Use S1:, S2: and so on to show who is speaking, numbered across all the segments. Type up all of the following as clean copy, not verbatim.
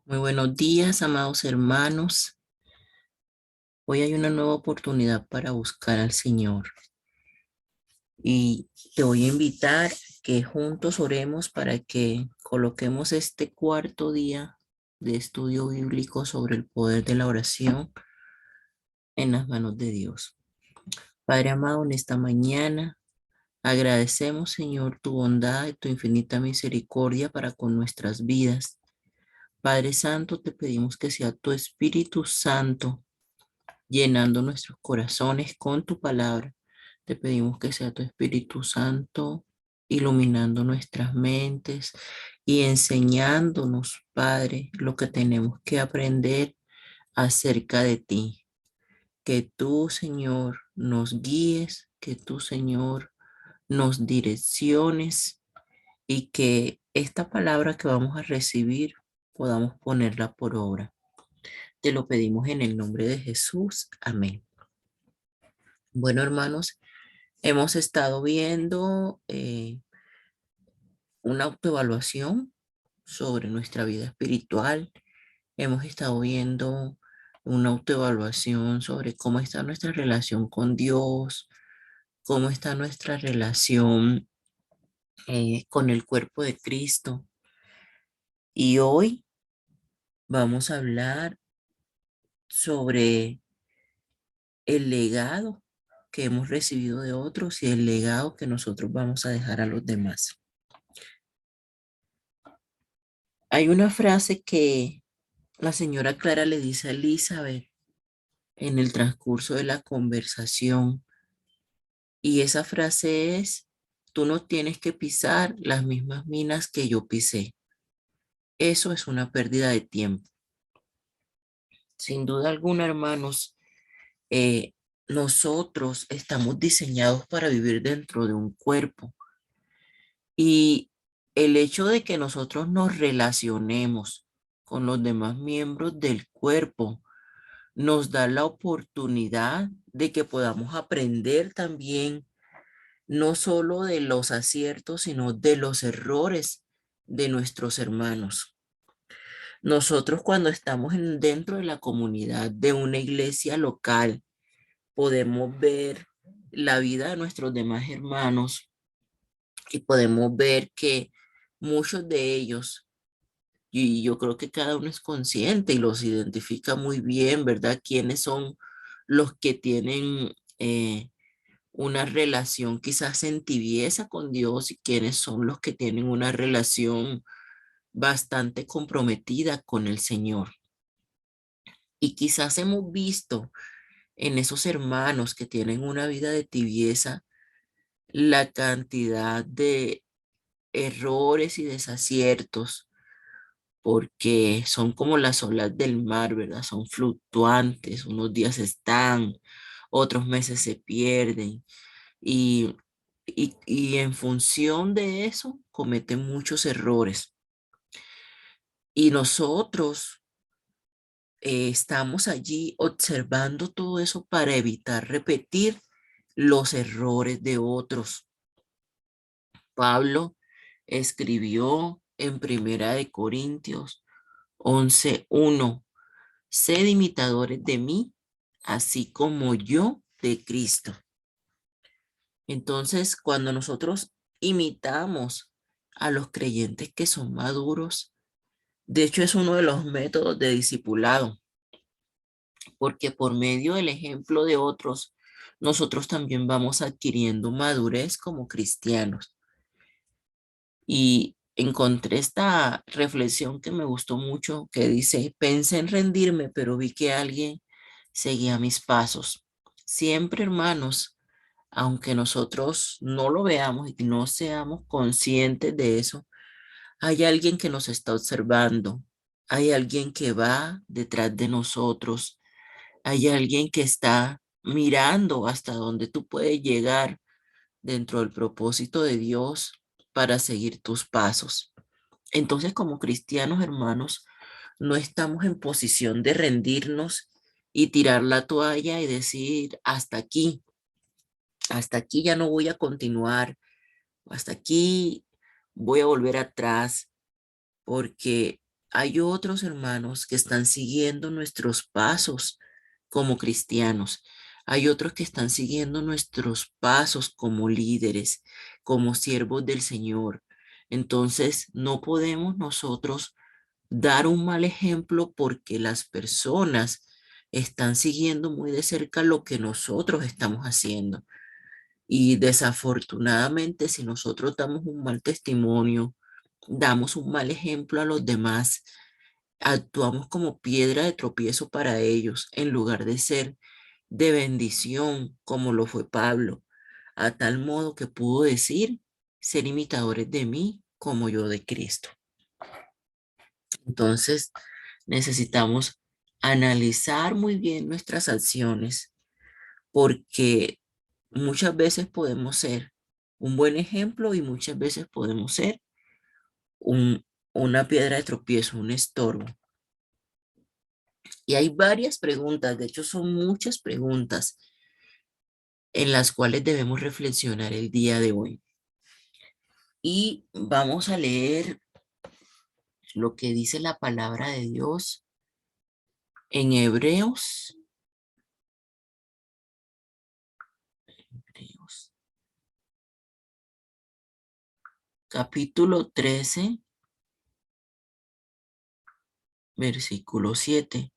S1: Muy buenos días, amados hermanos. Hoy hay una nueva oportunidad para buscar al Señor y te voy a invitar que juntos oremos para que coloquemos este cuarto día de estudio bíblico sobre el poder de la oración en las manos de Dios. Padre amado, en esta mañana agradecemos, Señor, tu bondad y tu infinita misericordia para con nuestras vidas. Padre Santo, te pedimos que sea tu Espíritu Santo llenando nuestros corazones con tu palabra. Te pedimos que sea tu Espíritu Santo iluminando nuestras mentes y enseñándonos, Padre, lo que tenemos que aprender acerca de ti. Que tú, Señor, nos guíes, que tú, Señor, nos direcciones y que esta palabra que vamos a recibir podamos ponerla por obra. Te lo pedimos en el nombre de Jesús. Amén. Bueno, hermanos, hemos estado viendo una autoevaluación sobre nuestra vida espiritual. Hemos estado viendo una autoevaluación sobre cómo está nuestra relación con Dios, cómo está nuestra relación con el cuerpo de Cristo. Y hoy vamos a hablar sobre el legado que hemos recibido de otros y el legado que nosotros vamos a dejar a los demás. Hay una frase que la señora Clara le dice a Elizabeth en el transcurso de la conversación, y esa frase es: tú no tienes que pisar las mismas minas que yo pisé. Eso es una pérdida de tiempo. Sin duda alguna, hermanos, eh, nosotros estamos diseñados para vivir dentro de un cuerpo, y el hecho de que nosotros nos relacionemos con los demás miembros del cuerpo nos da la oportunidad de que podamos aprender también no solo de los aciertos, sino de los errores de nuestros hermanos. Nosotros, cuando estamos dentro de la comunidad de una iglesia local, podemos ver la vida de nuestros demás hermanos y podemos ver que muchos de ellos, y yo creo que cada uno es consciente y los identifica muy bien, ¿verdad? Quiénes son los que tienen una relación quizás en tibieza con Dios y quiénes son los que tienen una relación bastante comprometida con el Señor. Y quizás hemos visto en esos hermanos que tienen una vida de tibieza la cantidad de errores y desaciertos, porque son como las olas del mar, ¿verdad? Son fluctuantes, unos días están, otros meses se pierden y, y en función de eso cometen muchos errores. Y nosotros estamos allí observando todo eso para evitar repetir los errores de otros. Pablo escribió en Primera de Corintios 11:1: sed imitadores de mí, así como yo de Cristo. Entonces, cuando nosotros imitamos a los creyentes que son maduros, de hecho es uno de los métodos de discipulado, porque por medio del ejemplo de otros, nosotros también vamos adquiriendo madurez como cristianos. Y encontré esta reflexión que me gustó mucho, que dice: pensé en rendirme, pero vi que alguien seguía mis pasos. Siempre, hermanos, aunque nosotros no lo veamos y no seamos conscientes de eso, hay alguien que nos está observando, hay alguien que va detrás de nosotros, hay alguien que está mirando hasta dónde tú puedes llegar dentro del propósito de Dios para seguir tus pasos. Entonces, como cristianos, hermanos, no estamos en posición de rendirnos y tirar la toalla y decir: hasta aquí ya no voy a continuar, hasta aquí voy a volver atrás, porque hay otros hermanos que están siguiendo nuestros pasos como cristianos. Hay otros que están siguiendo nuestros pasos como líderes, como siervos del Señor. Entonces, no podemos nosotros dar un mal ejemplo porque las personas están siguiendo muy de cerca lo que nosotros estamos haciendo. Y desafortunadamente, si nosotros damos un mal testimonio, damos un mal ejemplo a los demás, actuamos como piedra de tropiezo para ellos en lugar de ser de bendición como lo fue Pablo, a tal modo que pudo decir, ser imitadores de mí como yo de Cristo. Entonces, necesitamos analizar muy bien nuestras acciones porque muchas veces podemos ser un buen ejemplo y muchas veces podemos ser un, una piedra de tropiezo, un estorbo. Y hay varias preguntas, de hecho son muchas preguntas en las cuales debemos reflexionar el día de hoy. Y vamos a leer lo que dice la palabra de Dios en Hebreos capítulo 13, versículo 7.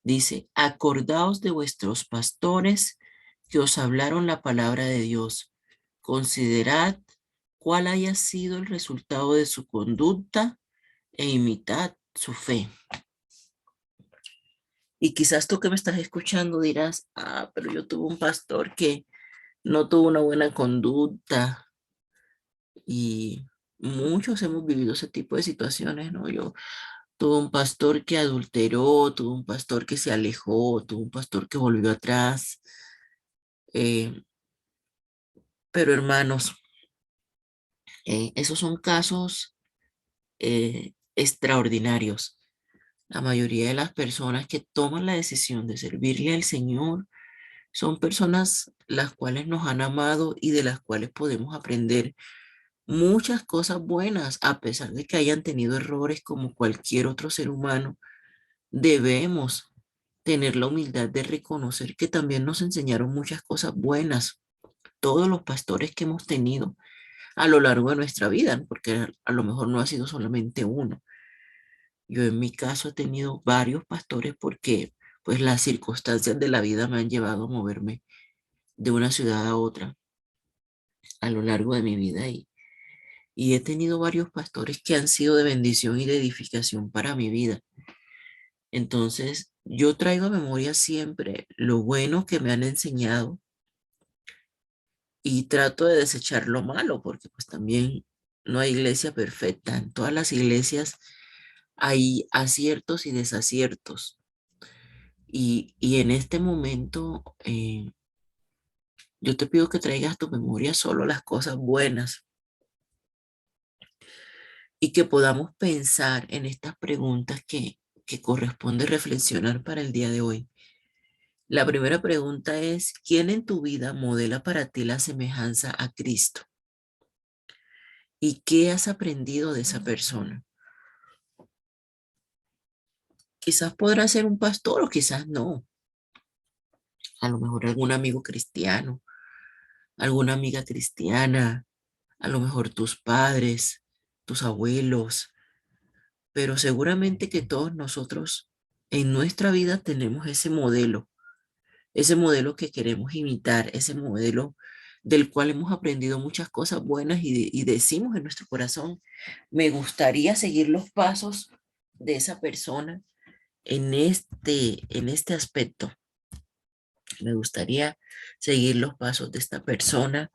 S1: Dice, acordaos de vuestros pastores que os hablaron la palabra de Dios. Considerad cuál haya sido el resultado de su conducta e imitad su fe. Y quizás tú que me estás escuchando dirás, pero yo tuve un pastor que no tuvo una buena conducta y muchos hemos vivido ese tipo de situaciones, ¿no? Yo tuve un pastor que adulteró, tuve un pastor que se alejó, tuve un pastor que volvió atrás. eh, pero hermanos, esos son casos extraordinarios. La mayoría de las personas que toman la decisión de servirle al Señor son personas las cuales nos han amado y de las cuales podemos aprender muchas cosas buenas, a pesar de que hayan tenido errores como cualquier otro ser humano. Debemos tener la humildad de reconocer que también nos enseñaron muchas cosas buenas, todos los pastores que hemos tenido a lo largo de nuestra vida, ¿no? Porque a lo mejor no ha sido solamente uno. Yo en mi caso he tenido varios pastores porque pues las circunstancias de la vida me han llevado a moverme de una ciudad a otra a lo largo de mi vida y he tenido varios pastores que han sido de bendición y de edificación para mi vida. Entonces, yo traigo a memoria siempre lo bueno que me han enseñado y trato de desechar lo malo, porque pues también no hay iglesia perfecta. En todas las iglesias hay aciertos y desaciertos. Y en este momento, yo te pido que traigas a tu memoria solo las cosas buenas y que podamos pensar en estas preguntas que corresponde reflexionar para el día de hoy. La primera pregunta es, ¿quién en tu vida modela para ti la semejanza a Cristo? ¿Y qué has aprendido de esa persona? Quizás podrá ser un pastor o quizás no. A lo mejor algún amigo cristiano, alguna amiga cristiana, a lo mejor tus padres, tus abuelos, pero seguramente que todos nosotros en nuestra vida tenemos ese modelo que queremos imitar, ese modelo del cual hemos aprendido muchas cosas buenas y decimos en nuestro corazón, me gustaría seguir los pasos de esa persona en este aspecto. Me gustaría seguir los pasos de esta persona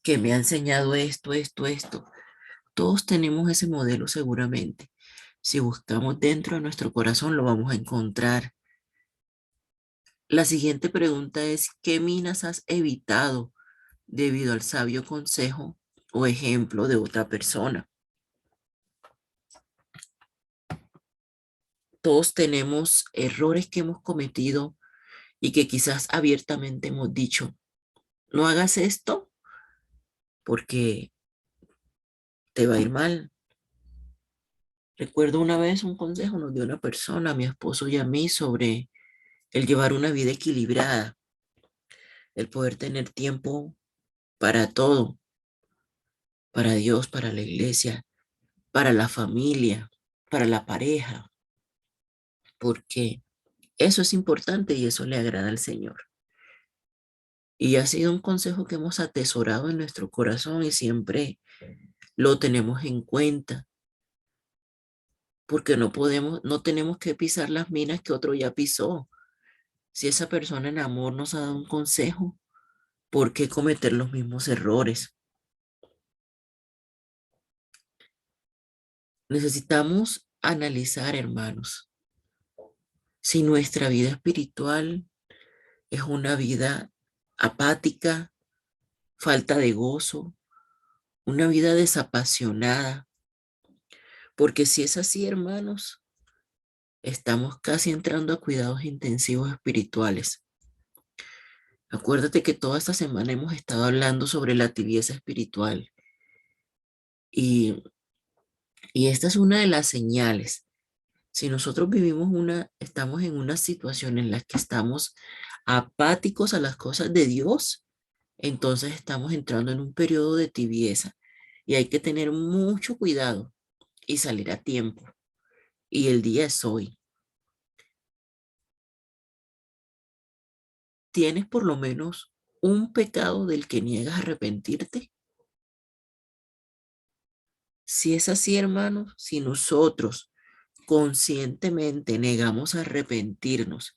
S1: que me ha enseñado esto, esto, esto. Todos tenemos ese modelo seguramente. Si buscamos dentro de nuestro corazón, lo vamos a encontrar. La siguiente pregunta es, ¿qué minas has evitado debido al sabio consejo o ejemplo de otra persona? Todos tenemos errores que hemos cometido y que quizás abiertamente hemos dicho, no hagas esto porque te va a ir mal, Recuerdo una vez un consejo nos dio una persona, a mi esposo y a mí, sobre el llevar una vida equilibrada, el poder tener tiempo para todo, para Dios, para la iglesia, para la familia, para la pareja, porque eso es importante y eso le agrada al Señor. Y ha sido un consejo que hemos atesorado en nuestro corazón y siempre lo tenemos en cuenta, porque no tenemos que pisar las minas que otro ya pisó. Si esa persona en amor nos ha dado un consejo, ¿por qué cometer los mismos errores? Necesitamos analizar, hermanos, si nuestra vida espiritual es una vida apática, falta de gozo, una vida desapasionada, porque si es así, hermanos, estamos casi entrando a cuidados intensivos espirituales. Acuérdate que toda esta semana hemos estado hablando sobre la tibieza espiritual y, y esta es una de las señales. Si nosotros estamos en una situación en la que estamos apáticos a las cosas de Dios, entonces estamos entrando en un periodo de tibieza y hay que tener mucho cuidado y salir a tiempo. Y el día es hoy. ¿Tienes por lo menos un pecado del que niegas arrepentirte? Si es así, hermanos, si nosotros conscientemente negamos arrepentirnos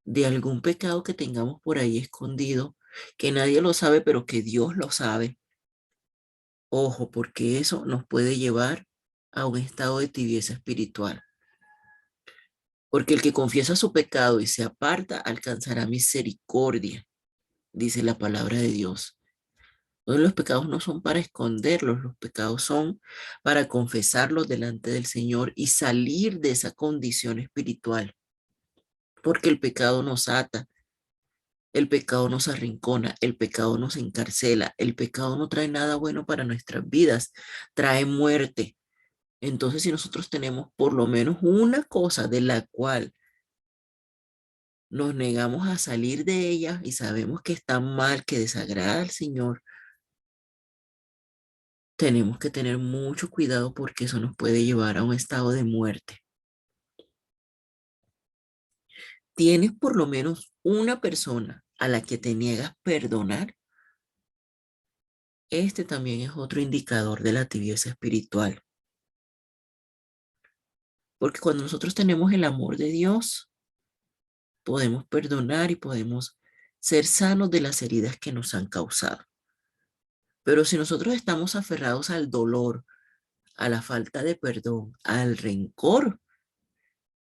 S1: de algún pecado que tengamos por ahí escondido, que nadie lo sabe, pero que Dios lo sabe, ojo, porque eso nos puede llevar a un estado de tibieza espiritual. Porque el que confiesa su pecado y se aparta alcanzará misericordia, dice la palabra de Dios. Entonces los pecados no son para esconderlos, los pecados son para confesarlos delante del Señor y salir de esa condición espiritual, porque el pecado nos ata, el pecado nos arrincona, el pecado nos encarcela, el pecado no trae nada bueno para nuestras vidas, trae muerte. Entonces, si nosotros tenemos por lo menos una cosa de la cual nos negamos a salir de ella y sabemos que está mal, que desagrada al Señor, tenemos que tener mucho cuidado porque eso nos puede llevar a un estado de muerte. Tienes por lo menos una persona a la que te niegas perdonar. Este también es otro indicador de la tibieza espiritual. Porque cuando nosotros tenemos el amor de Dios, podemos perdonar y podemos ser sanos de las heridas que nos han causado. Pero si nosotros estamos aferrados al dolor, a la falta de perdón, al rencor,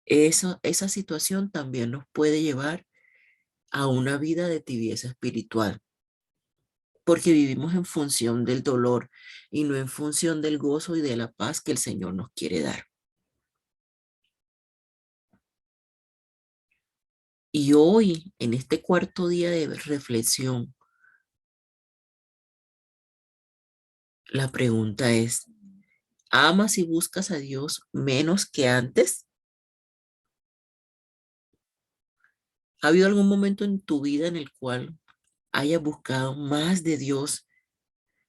S1: esa situación también nos puede llevar a una vida de tibieza espiritual, porque vivimos en función del dolor y no en función del gozo y de la paz que el Señor nos quiere dar. Y hoy, en este cuarto día de reflexión, la pregunta es, ¿amas y buscas a Dios menos que antes? ¿Ha habido algún momento en tu vida en el cual hayas buscado más de Dios,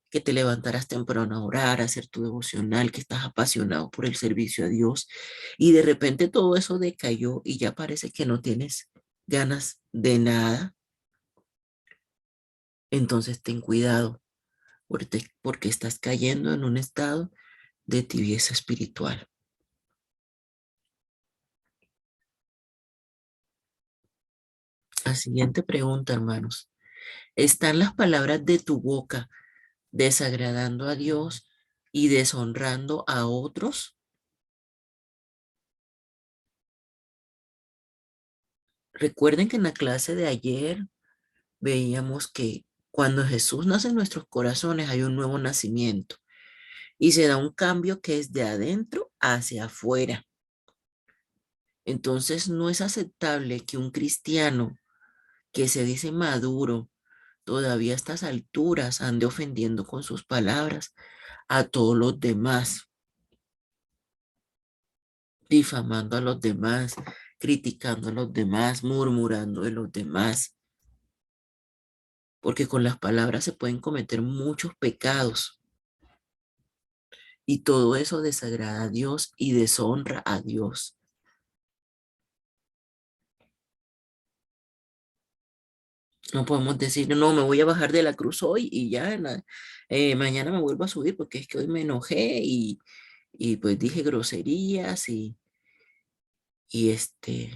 S1: que te levantaras temprano a orar, a hacer tu devocional, que estás apasionado por el servicio a Dios y de repente todo eso decayó y ya parece que no tienes ganas de nada? Entonces ten cuidado porque estás cayendo en un estado de tibieza espiritual. La siguiente pregunta, hermanos. ¿Están las palabras de tu boca desagradando a Dios y deshonrando a otros? Recuerden que en la clase de ayer veíamos que cuando Jesús nace en nuestros corazones hay un nuevo nacimiento y se da un cambio que es de adentro hacia afuera. Entonces no es aceptable que un cristiano que se dice maduro todavía a estas alturas ande ofendiendo con sus palabras a todos los demás. difamando a los demás, criticando a los demás, murmurando de los demás, porque con las palabras se pueden cometer muchos pecados y todo eso desagrada a Dios y deshonra a Dios. No podemos decir, no, me voy a bajar de la cruz hoy y ya mañana me vuelvo a subir porque es que hoy me enojé y pues dije groserías y hice,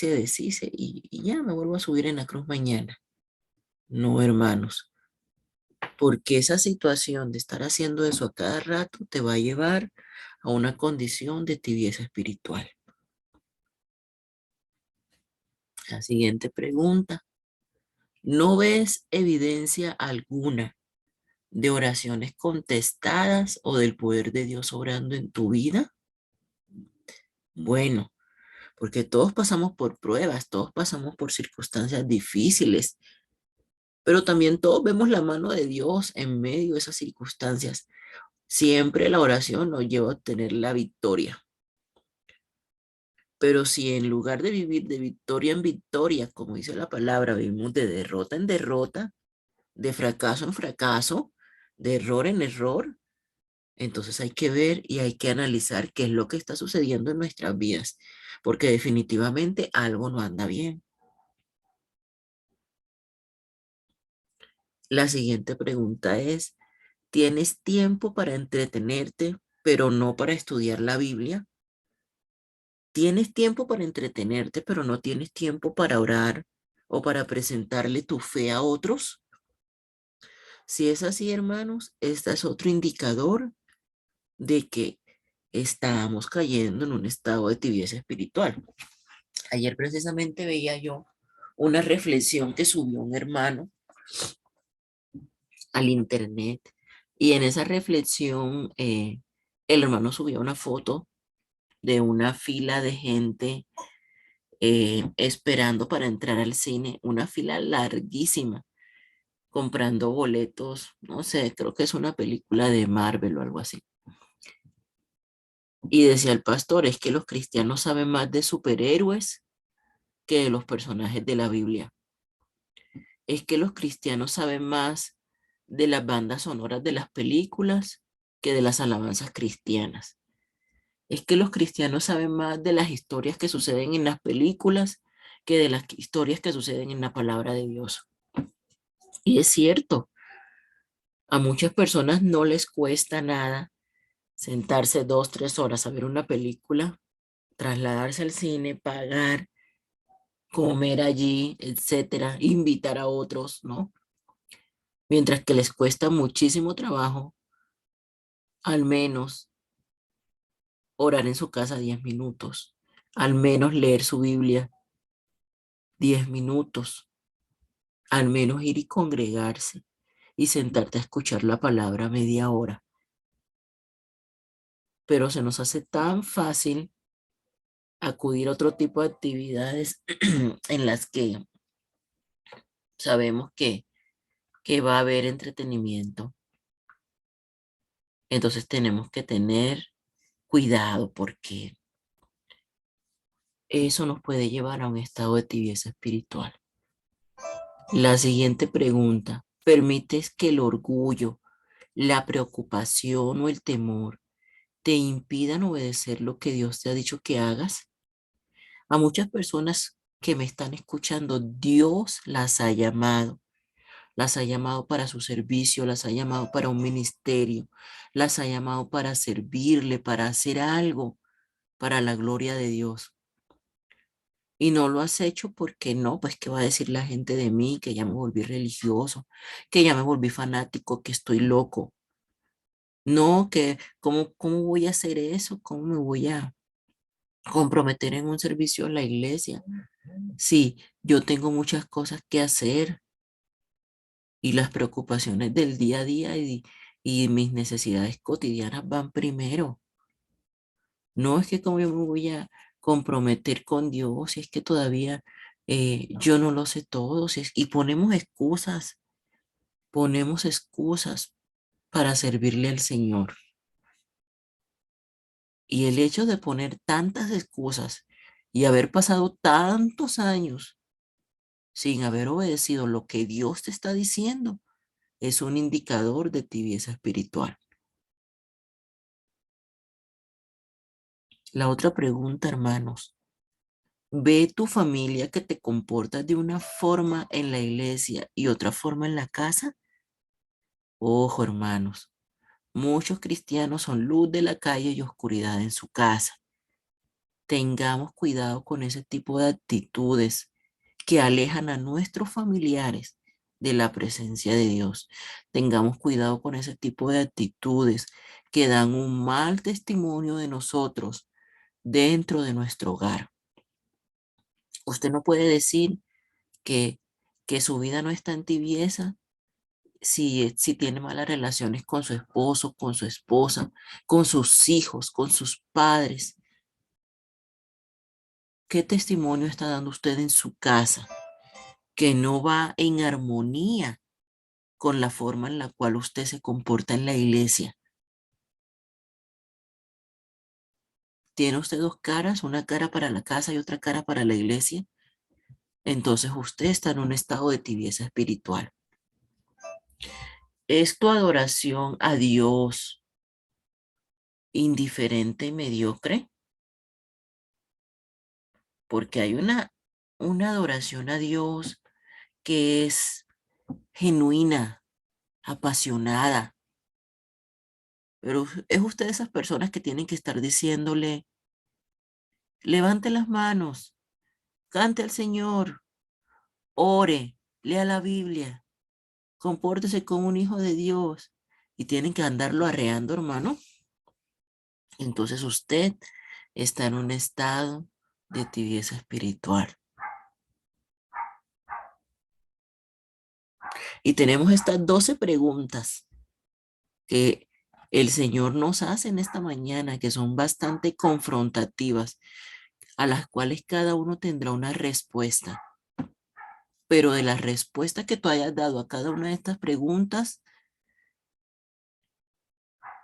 S1: deshice y ya me vuelvo a subir en la cruz mañana. No, hermanos, porque esa situación de estar haciendo eso a cada rato te va a llevar a una condición de tibieza espiritual. La siguiente pregunta, ¿no ves evidencia alguna de oraciones contestadas o del poder de Dios obrando en tu vida? Bueno, porque todos pasamos por pruebas, todos pasamos por circunstancias difíciles, pero también todos vemos la mano de Dios en medio de esas circunstancias. Siempre la oración nos lleva a obtener la victoria. Pero si en lugar de vivir de victoria en victoria, como dice la palabra, vivimos de derrota en derrota, de fracaso en fracaso, de error en error, entonces hay que ver y hay que analizar qué es lo que está sucediendo en nuestras vidas, porque definitivamente algo no anda bien. La siguiente pregunta es, ¿tienes tiempo para entretenerte, pero no para estudiar la Biblia? ¿Tienes tiempo para entretenerte, pero no tienes tiempo para orar o para presentarle tu fe a otros? Si es así, hermanos, este es otro indicador de que estamos cayendo en un estado de tibieza espiritual. Ayer precisamente veía yo una reflexión que subió un hermano al internet y en esa reflexión el hermano subió una foto de una fila de gente esperando para entrar al cine, una fila larguísima, comprando boletos, no sé, creo que es una película de Marvel o algo así. Y decía el pastor, es que los cristianos saben más de superhéroes que de los personajes de la Biblia. Es que los cristianos saben más de las bandas sonoras de las películas que de las alabanzas cristianas. Es que los cristianos saben más de las historias que suceden en las películas que de las historias que suceden en la palabra de Dios. Y es cierto, a muchas personas no les cuesta nada sentarse 2, 3 horas a ver una película, trasladarse al cine, pagar, comer allí, etcétera, invitar a otros, ¿no? Mientras que les cuesta muchísimo trabajo, al menos orar en su casa 10 minutos, al menos leer su Biblia 10 minutos, al menos ir y congregarse y sentarte a escuchar la palabra media hora. Pero se nos hace tan fácil acudir a otro tipo de actividades en las que sabemos que va a haber entretenimiento. Entonces tenemos que tener cuidado porque eso nos puede llevar a un estado de tibieza espiritual. La siguiente pregunta, ¿permites que el orgullo, la preocupación o el temor te impidan obedecer lo que Dios te ha dicho que hagas? A muchas personas que me están escuchando, Dios las ha llamado para su servicio, las ha llamado para un ministerio, las ha llamado para servirle, para hacer algo para la gloria de Dios. Y no lo has hecho porque no, pues qué va a decir la gente de mí, que ya me volví religioso, que ya me volví fanático, que estoy loco. No, que cómo voy a hacer eso, cómo me voy a comprometer en un servicio a la iglesia. Sí, yo tengo muchas cosas que hacer y las preocupaciones del día a día y mis necesidades cotidianas van primero. No es que como yo me voy a comprometer con Dios, si es que todavía yo no lo sé todo, y ponemos excusas para servirle al Señor. Y el hecho de poner tantas excusas y haber pasado tantos años sin haber obedecido lo que Dios te está diciendo es un indicador de tibieza espiritual. La otra pregunta, hermanos, ¿ve tu familia que te comportas de una forma en la iglesia y otra forma en la casa? Ojo, hermanos, muchos cristianos son luz de la calle y oscuridad en su casa. Tengamos cuidado con ese tipo de actitudes que alejan a nuestros familiares de la presencia de Dios. Tengamos cuidado con ese tipo de actitudes que dan un mal testimonio de nosotros dentro de nuestro hogar. Usted no puede decir que, que su vida no está en tibieza si tiene malas relaciones con su esposo, con su esposa, con sus hijos, con sus padres. ¿Qué testimonio está dando usted en su casa que no va en armonía con la forma en la cual usted se comporta en la iglesia? ¿Tiene usted dos caras, una cara para la casa y otra cara para la iglesia? Entonces usted está en un estado de tibieza espiritual. ¿Es tu adoración a Dios indiferente y mediocre? Porque hay una adoración a Dios que es genuina, apasionada, pero es usted de esas personas que tienen que estar diciéndole, levante las manos, cante al Señor, ore, lea la Biblia, compórtese como un hijo de Dios y tienen que andarlo arreando, hermano. Entonces usted está en un estado de tibieza espiritual. Y tenemos estas 12 preguntas que el Señor nos hace en esta mañana, que son bastante confrontativas, a las cuales cada uno tendrá una respuesta. Pero de la respuesta que tú hayas dado a cada una de estas preguntas,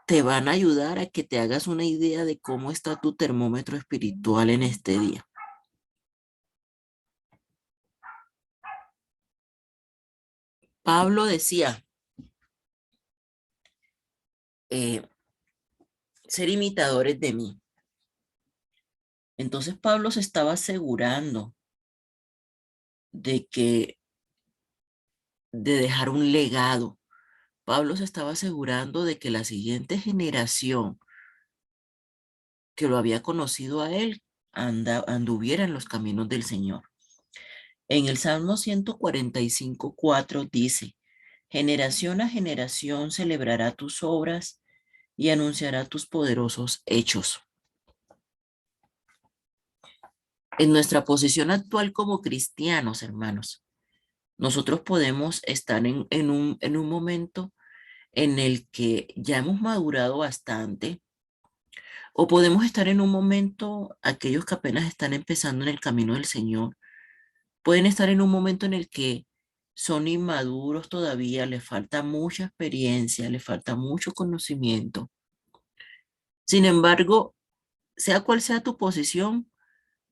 S1: te van a ayudar a que te hagas una idea de cómo está tu termómetro espiritual en este día. Pablo decía, eh, ser imitadores de mí. Entonces Pablo se estaba asegurando de de dejar un legado. Pablo se estaba asegurando de que la siguiente generación que lo había conocido a él anduviera en los caminos del Señor. En el Salmo 145:4 dice, generación a generación celebrará tus obras y anunciará tus poderosos hechos. En nuestra posición actual como cristianos, hermanos, nosotros podemos estar en un momento en el que ya hemos madurado bastante, o podemos estar en un momento, aquellos que apenas están empezando en el camino del Señor, pueden estar en un momento en el que son inmaduros todavía, les falta mucha experiencia, les falta mucho conocimiento. Sin embargo, sea cual sea tu posición,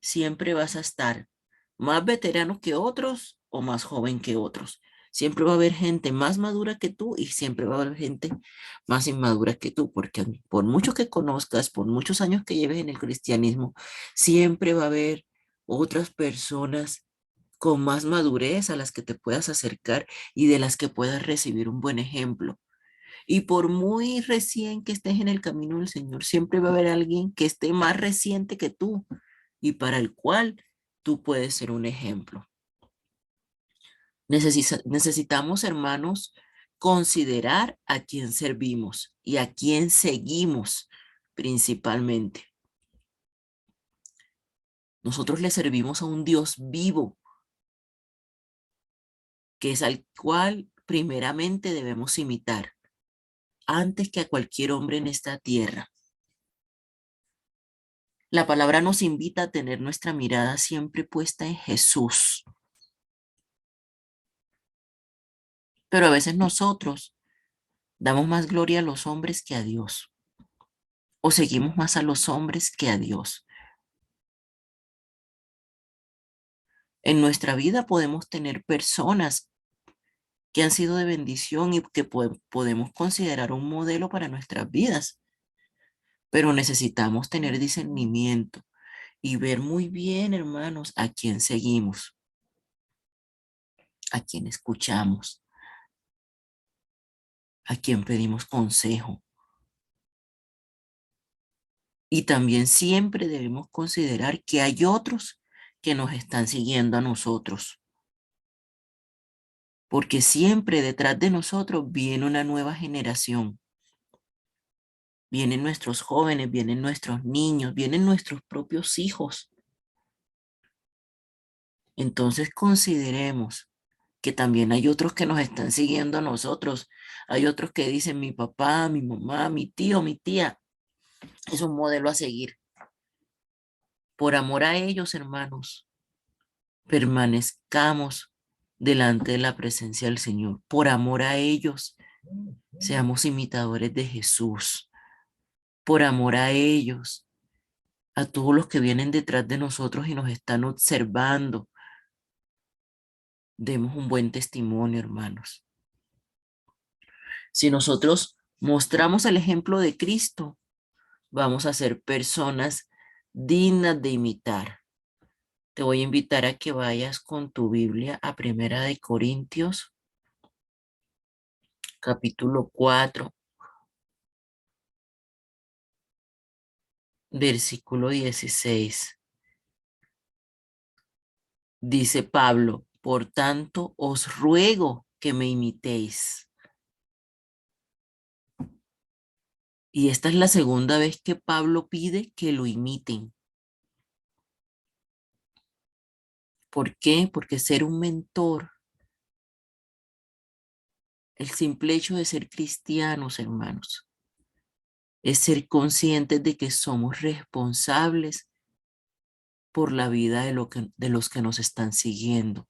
S1: siempre vas a estar más veterano que otros o más joven que otros. Siempre va a haber gente más madura que tú y siempre va a haber gente más inmadura que tú, porque por mucho que conozcas, por muchos años que lleves en el cristianismo, siempre va a haber otras personas con más madurez a las que te puedas acercar y de las que puedas recibir un buen ejemplo. Y por muy recién que estés en el camino del Señor, siempre va a haber alguien que esté más reciente que tú y para el cual tú puedes ser un ejemplo. Necesitamos, hermanos, considerar a quién servimos y a quién seguimos principalmente. Nosotros le servimos a un Dios vivo, que es al cual primeramente debemos imitar, antes que a cualquier hombre en esta tierra. La palabra nos invita a tener nuestra mirada siempre puesta en Jesús. Pero a veces nosotros damos más gloria a los hombres que a Dios. o seguimos más a los hombres que a Dios. En nuestra vida podemos tener personas que han sido de bendición y que podemos considerar un modelo para nuestras vidas, pero necesitamos tener discernimiento y ver muy bien, hermanos, a quién seguimos, a quién escuchamos, a quién pedimos consejo. Y también siempre debemos considerar que hay otros que nos están siguiendo a nosotros, porque siempre detrás de nosotros viene una nueva generación. Vienen nuestros jóvenes, vienen nuestros niños, vienen nuestros propios hijos. Entonces consideremos que también hay otros que nos están siguiendo a nosotros. Hay otros que dicen mi papá, mi mamá, mi tío, mi tía. Es un modelo a seguir. Por amor a ellos, hermanos, permanezcamos delante de la presencia del Señor. Por amor a ellos, seamos imitadores de Jesús. Por amor a ellos, a todos los que vienen detrás de nosotros y nos están observando, demos un buen testimonio, hermanos. Si nosotros mostramos el ejemplo de Cristo, vamos a ser personas dignas de imitar. Te voy a invitar a que vayas con tu Biblia a Primera de Corintios, capítulo 4, versículo 16. Dice Pablo, por tanto, os ruego que me imitéis. Y esta es la segunda vez que Pablo pide que lo imiten. ¿Por qué? Porque ser un mentor, el simple hecho de ser cristianos, hermanos, es ser conscientes de que somos responsables por la vida de los que nos están siguiendo.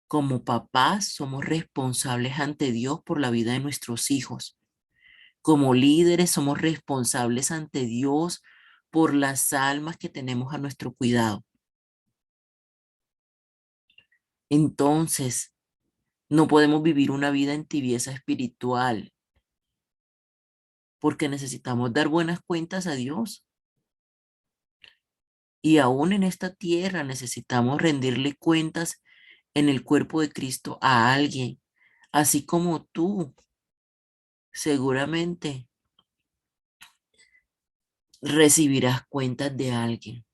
S1: Como papás, somos responsables ante Dios por la vida de nuestros hijos. Como líderes, somos responsables ante Dios por las almas que tenemos a nuestro cuidado. Entonces, no podemos vivir una vida en tibieza espiritual porque necesitamos dar buenas cuentas a Dios. Y aún en esta tierra necesitamos rendirle cuentas en el cuerpo de Cristo a alguien, así como tú seguramente recibirás cuentas de alguien.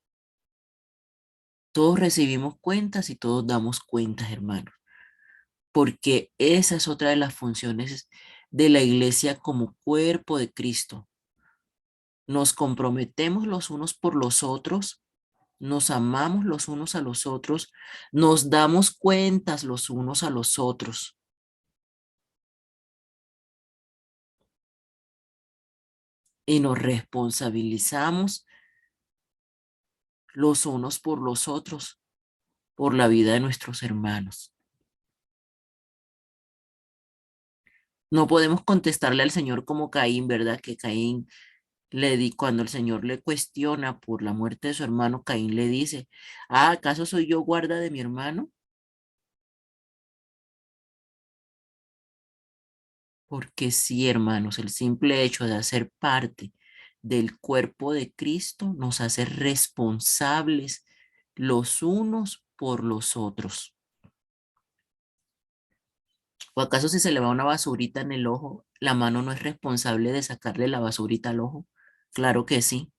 S1: Todos recibimos cuentas y todos damos cuentas, hermanos, porque esa es otra de las funciones de la iglesia como cuerpo de Cristo. Nos comprometemos los unos por los otros, nos amamos los unos a los otros, nos damos cuentas los unos a los otros y nos responsabilizamos los unos por los otros, por la vida de nuestros hermanos. No podemos contestarle al Señor como Caín, ¿verdad? Que Caín cuando el Señor le cuestiona por la muerte de su hermano, Caín le dice, ah, ¿acaso soy yo guarda de mi hermano? Porque sí, hermanos, el simple hecho de hacer parte del cuerpo de Cristo nos hace responsables los unos por los otros. ¿O acaso si se le va una basurita en el ojo, la mano no es responsable de sacarle la basurita al ojo? Claro que sí.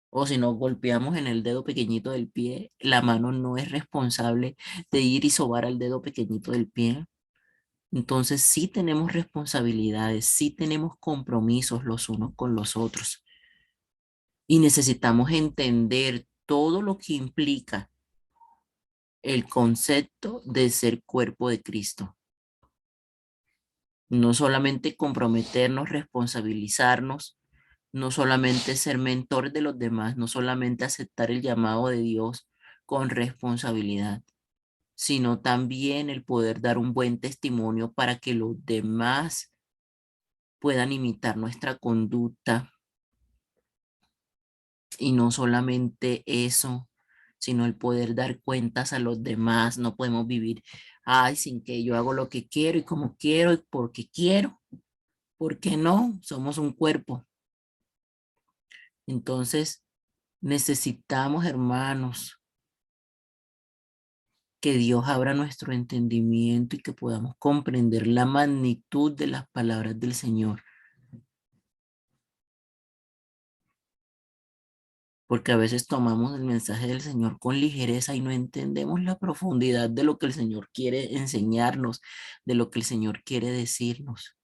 S1: O si nos golpeamos en el dedo pequeñito del pie, la mano no es responsable de ir y sobar al dedo pequeñito del pie. Entonces sí tenemos responsabilidades, sí tenemos compromisos los unos con los otros y necesitamos entender todo lo que implica el concepto de ser cuerpo de Cristo. No solamente comprometernos, responsabilizarnos, no solamente ser mentor de los demás, no solamente aceptar el llamado de Dios con responsabilidad, sino también el poder dar un buen testimonio para que los demás puedan imitar nuestra conducta. Y no solamente eso, sino el poder dar cuentas a los demás. No podemos vivir, ay, sin que yo hago lo que quiero y como quiero y porque quiero. ¿Por qué no? Somos un cuerpo. Entonces, necesitamos, hermanos, que Dios abra nuestro entendimiento y que podamos comprender la magnitud de las palabras del Señor. Porque a veces tomamos el mensaje del Señor con ligereza y no entendemos la profundidad de lo que el Señor quiere enseñarnos, de lo que el Señor quiere decirnos.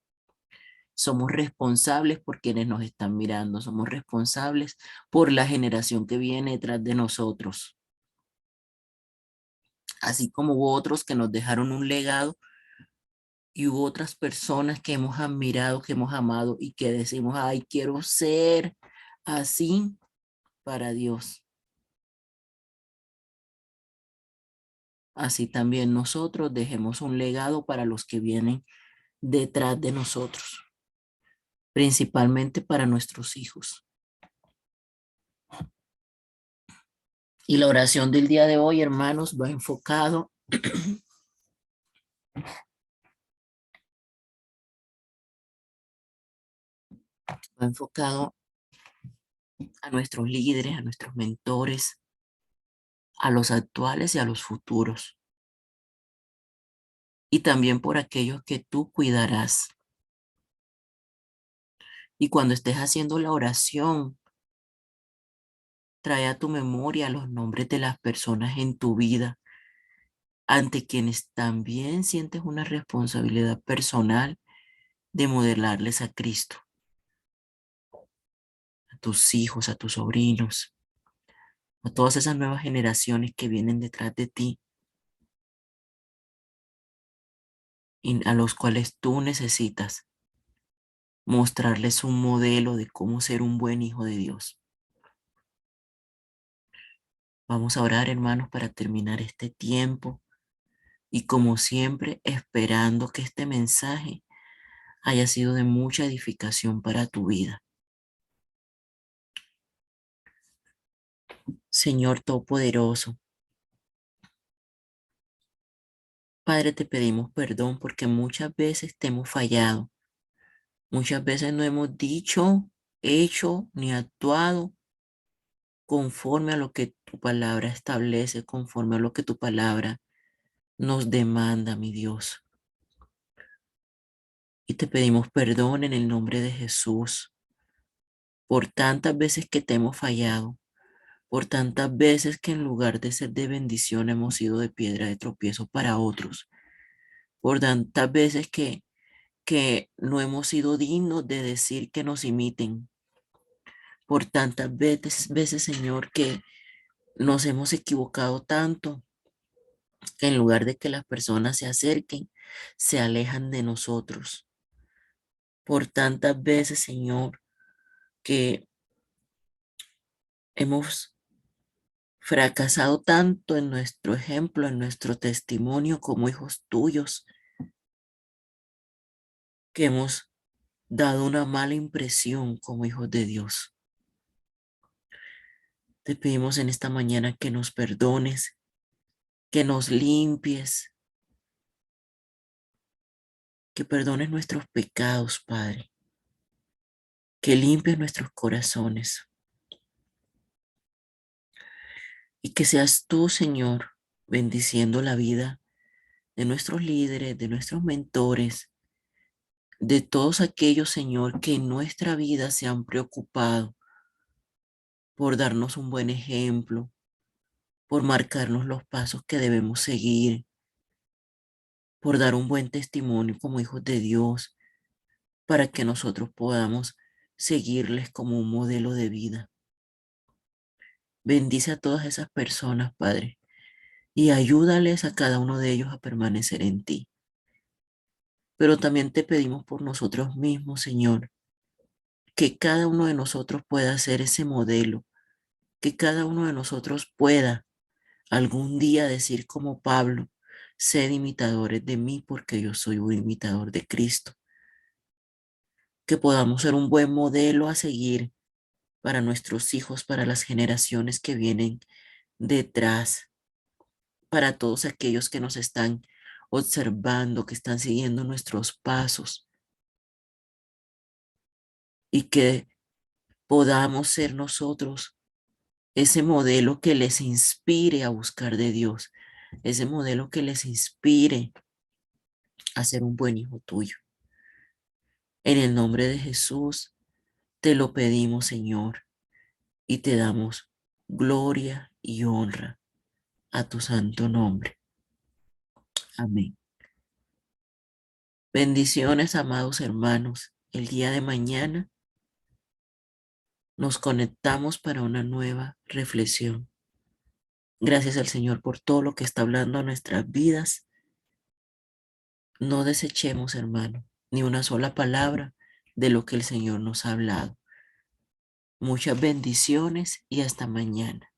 S1: Somos responsables por quienes nos están mirando, somos responsables por la generación que viene detrás de nosotros. Así como hubo otros que nos dejaron un legado y hubo otras personas que hemos admirado, que hemos amado y que decimos, ay, quiero ser así para Dios. Así también nosotros dejemos un legado para los que vienen detrás de nosotros, principalmente para nuestros hijos. Y la oración del día de hoy, hermanos, va enfocado a nuestros líderes, a nuestros mentores, a los actuales y a los futuros. Y también por aquellos que tú cuidarás. Y cuando estés haciendo la oración, trae a tu memoria los nombres de las personas en tu vida, ante quienes también sientes una responsabilidad personal de modelarles a Cristo, a tus hijos, a tus sobrinos, a todas esas nuevas generaciones que vienen detrás de ti y a los cuales tú necesitas mostrarles un modelo de cómo ser un buen hijo de Dios. Vamos a orar, hermanos, para terminar este tiempo y como siempre, esperando que este mensaje haya sido de mucha edificación para tu vida. Señor Todopoderoso, Padre, te pedimos perdón porque muchas veces te hemos fallado. Muchas veces no hemos dicho, hecho ni actuado conforme a lo que tu palabra establece, conforme a lo que tu palabra nos demanda, mi Dios. Y te pedimos perdón en el nombre de Jesús por tantas veces que te hemos fallado, por tantas veces que en lugar de ser de bendición hemos sido de piedra de tropiezo para otros, por tantas veces que no hemos sido dignos de decir que nos imiten, por tantas veces, Señor, que nos hemos equivocado tanto que en lugar de que las personas se acerquen, se alejan de nosotros. Por tantas veces, Señor, que hemos fracasado tanto en nuestro ejemplo, en nuestro testimonio como hijos tuyos, que hemos dado una mala impresión como hijos de Dios. Te pedimos en esta mañana que nos perdones, que nos limpies, que perdones nuestros pecados, Padre, que limpies nuestros corazones y que seas tú, Señor, bendiciendo la vida de nuestros líderes, de nuestros mentores, de todos aquellos, Señor, que en nuestra vida se han preocupado por darnos un buen ejemplo, por marcarnos los pasos que debemos seguir, por dar un buen testimonio como hijos de Dios, para que nosotros podamos seguirles como un modelo de vida. Bendice a todas esas personas, Padre, y ayúdales a cada uno de ellos a permanecer en ti. Pero también te pedimos por nosotros mismos, Señor, que cada uno de nosotros pueda ser ese modelo, que cada uno de nosotros pueda algún día decir como Pablo, sed imitadores de mí porque yo soy un imitador de Cristo. que podamos ser un buen modelo a seguir para nuestros hijos, para las generaciones que vienen detrás, para todos aquellos que nos están observando, que están siguiendo nuestros pasos y que podamos ser nosotros ese modelo que les inspire a buscar de Dios, ese modelo que les inspire a ser un buen hijo tuyo. En el nombre de Jesús te lo pedimos, Señor, y te damos gloria y honra a tu santo nombre. Amén. Bendiciones, amados hermanos. El día de mañana nos conectamos para una nueva reflexión. Gracias al Señor por todo lo que está hablando a nuestras vidas. No desechemos, hermano, ni una sola palabra de lo que el Señor nos ha hablado. Muchas bendiciones y hasta mañana.